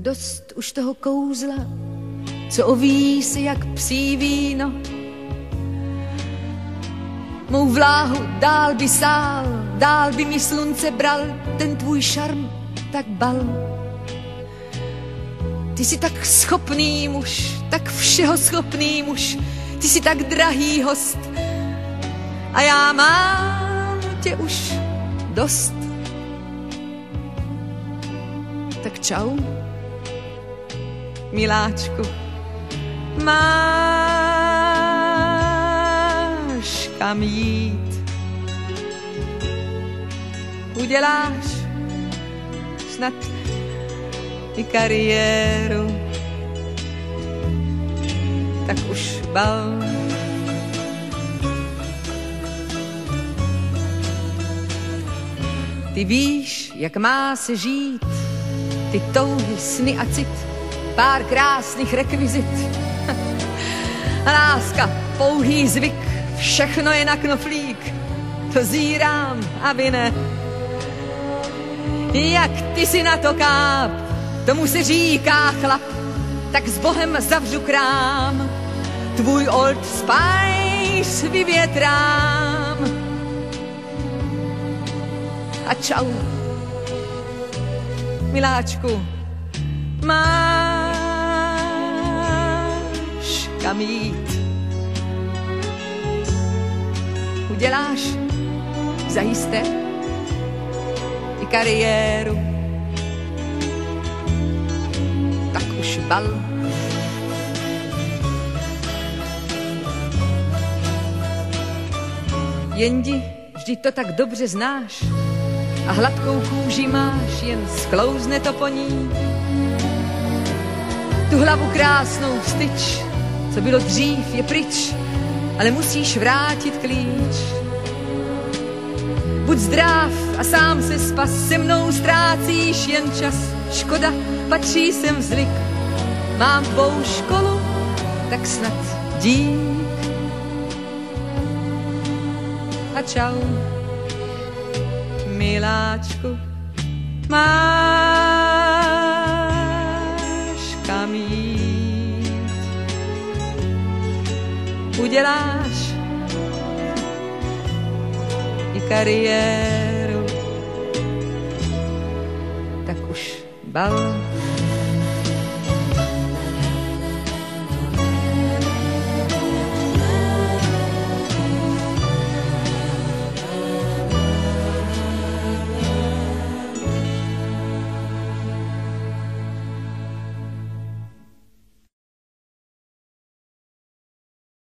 dost už toho kouzla, co oví se jak psí víno. Mou vláhu dál by sál, dál by mi slunce bral, ten tvůj šarm tak bal. Ty jsi tak schopný muž, tak všeho schopný muž, ty jsi tak drahý host a já mám tě už dost. Tak čau, miláčku, máš kam jít. Uděláš snad i kariéru, tak už bal. Ty víš, jak má se žít, ty touhy, sny a cit, pár krásných rekvizit. A láska, pouhý zvyk, všechno je na knoflík, to zírám, aby ne. Jak ty si na to káp, tomu se říká chlap, tak s Bohem zavřu krám, tvůj Old Spice vyvětrám. A čau, miláčku, máš kam jít. Uděláš zajisté i kariéru, tak už bal. Jendi, vždyť to tak dobře znáš a hladkou kůži máš, jen sklouzne to po ní. Tu hlavu krásnou vstyč, co bylo dřív, je pryč, ale musíš vrátit klíč. Buď zdrav a sám se spas, se mnou ztrácíš jen čas. Škoda, patří sem zvyk, mám tvou školu, tak snad dík. A čau, miláčku, máš kam jít. Uděláš i kariéru, tak už bal.